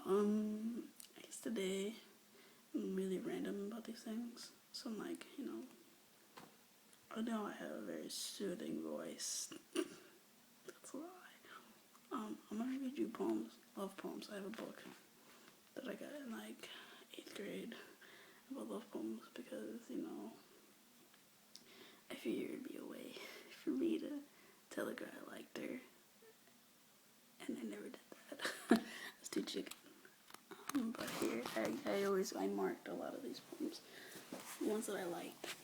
I guess today I'm really random about these things. So I'm like, I know I have a very soothing voice. That's a lie. I'm gonna read you poems, love poems. I have a book that I got in like 8th grade about love poems because, I figured it'd be a way for me to tell a girl I liked her, and I never did that. I was too chicken. But here, I marked a lot of these poems. The ones that I liked.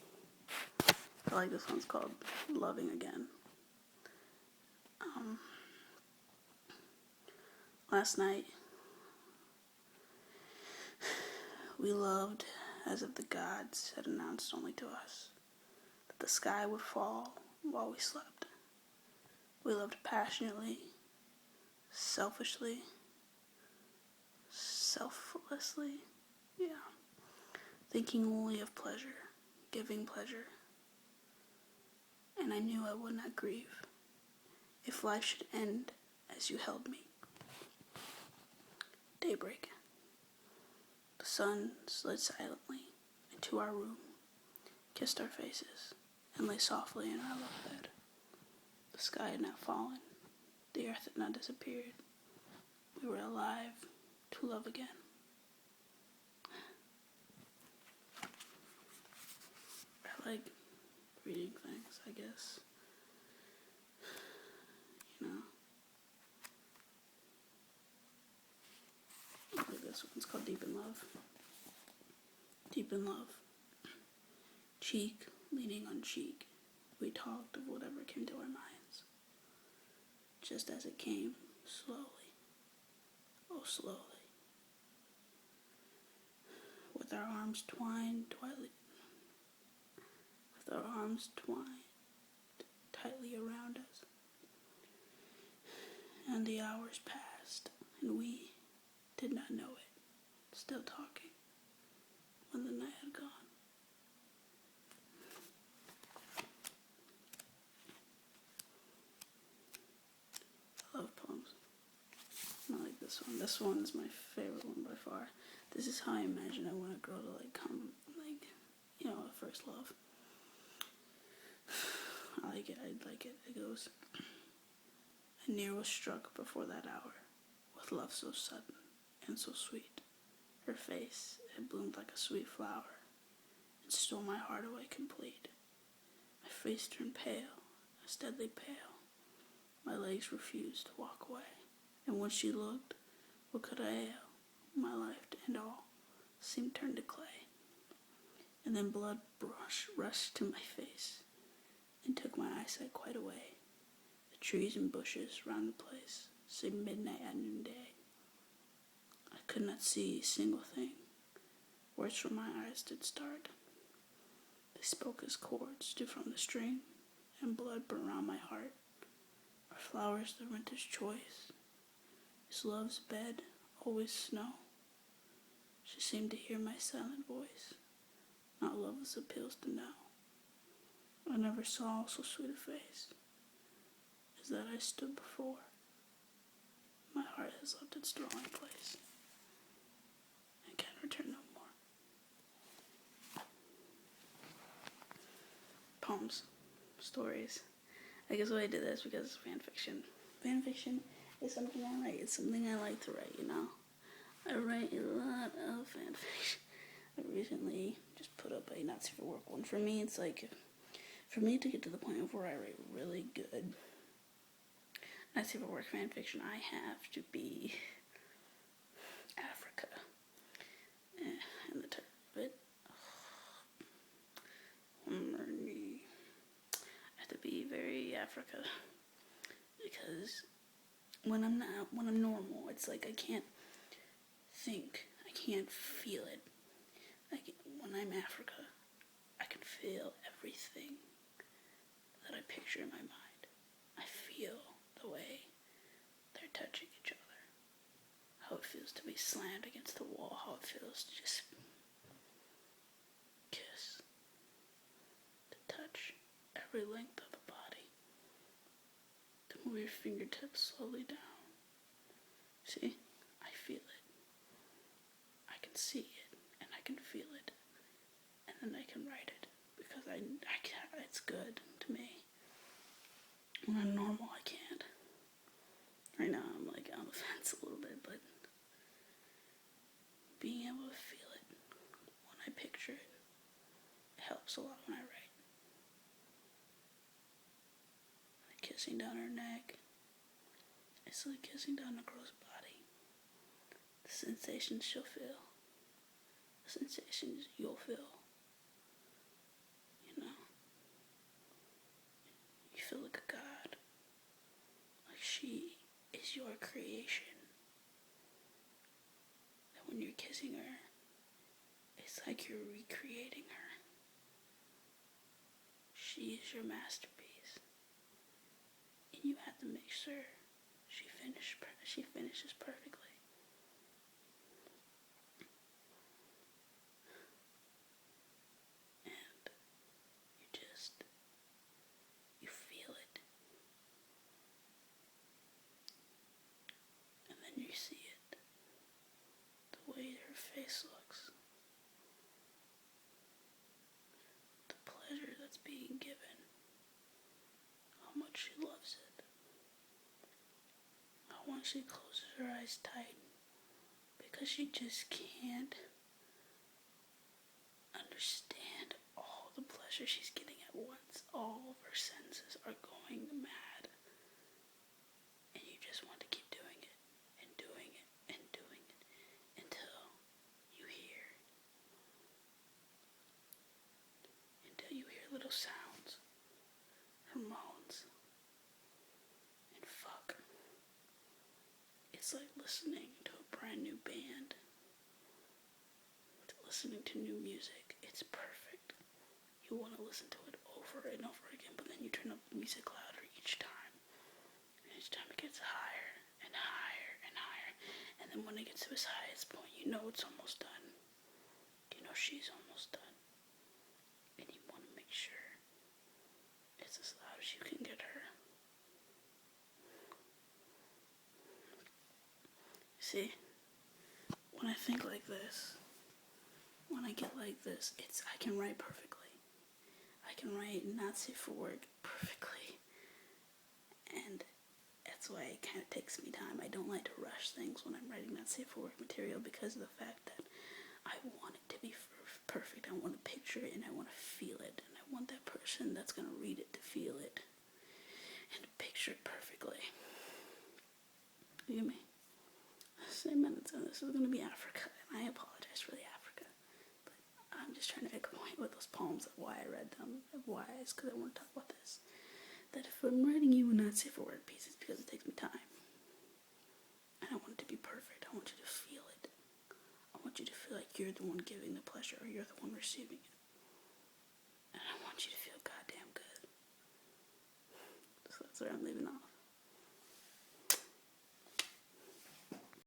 I like this one's called Loving Again. Last night, we loved as if the gods had announced only to us that the sky would fall while we slept. We loved passionately, selfishly, selflessly, thinking only of pleasure, giving pleasure. And I knew I would not grieve if life should end as you held me. Daybreak. The sun slid silently into our room, kissed our faces, and lay softly in our love bed. The sky had not fallen, the earth had not disappeared. We were alive to love again. I like reading things, I guess. Like this one's called Deep in Love. Deep in love. Cheek leaning on cheek, we talked of whatever came to our minds. Just as it came, slowly, oh slowly. With our arms twined tightly around us. And the hours passed, and we did not know it, still talking, when the night had gone. I love poems. I like this one. This one is my favorite one by far. This is how I imagine I want a girl to come, a first love. I like it. It goes, I near was struck before that hour, with love so sudden and so sweet. Her face had bloomed like a sweet flower, and stole my heart away complete. My face turned pale, as deadly pale. My legs refused to walk away, and when she looked, what could I ail? My life and all seemed turned to clay. And then blood rushed to my face, and took my eyesight quite away. The trees and bushes round the place seemed midnight at noonday. I could not see a single thing. Words from my eyes did start. They spoke as chords do from the string, and blood burned round my heart. Are flowers the winter's choice? Is love's bed always snow? She seemed to hear my silent voice, not love's appeals to know. I never saw so sweet a face as that I stood before. My heart has left its dwelling place and can return no more. Poems, stories. I guess why I did this because fan fiction. Fan fiction is something I write. It's something I like to write, I write a lot of fan fiction. I recently just put up a not safe for work one. For me, it's like, for me to get to the point of where I write really good not safe for work fan fiction, I have to be Africa. And the title of it, I have to be very Africa, because when I'm normal, it's like I can't think, I can't feel it. Like when I'm Africa, I can feel everything that I picture in my mind. I feel the way they're touching each other, how it feels to be slammed against the wall, how it feels to just kiss, to touch every length of the body, to move your fingertips slowly down. See, I feel it. can see it and I can feel it, and then I can write it because I can't. It's good to me. When I'm normal, I can't. Right now, I'm like on the fence a little bit, but being able to feel it when I picture it, it helps a lot when I write. Like kissing down her neck, it's like kissing down a girl's body. The sensations she'll feel, the sensations you'll feel. You know, you feel like a god, like she is your creation. That when you're kissing her, it's like you're recreating her. She is your masterpiece, and you have to make sure she finishes perfectly. And you feel it, and then you see it, the way her face looks, the pleasure that's being given, how much she loves it. How once she closes her eyes tight because she just can't understand all the pleasure she's getting at once. All of her senses are going mad. And you just want to keep doing it and doing it and doing it until you hear little sounds, her moans, and fuck. It's like listening to a brand new band, listening to new music. It's perfect. You want to listen to it over and over again, but then you turn up the music louder each time. And each time it gets higher and higher and higher. And then when it gets to its highest point, you know it's almost done. You know she's almost done. And you want to make sure it's as loud as you can get her. See, when I think like this, when I get like this, I can write perfectly. I can write not safe for work perfectly. And that's why it kind of takes me time. I don't like to rush things when I'm writing not safe for work material because of the fact that I want it to be perfect. I want to picture it and I want to feel it. And I want that person that's going to read it to feel it and to picture it perfectly. You get me? Same minutes, and this is going to be Africa. And I apologize for the Africa. But I'm just trying to make a point with those poems of why I read them. Why is because I want to talk about this. That if I'm writing you a not safe for work piece, it's because it takes me time. And I want it to be perfect. I want you to feel it. I want you to feel like you're the one giving the pleasure or you're the one receiving it. And I want you to feel goddamn good. So that's where I'm leaving off.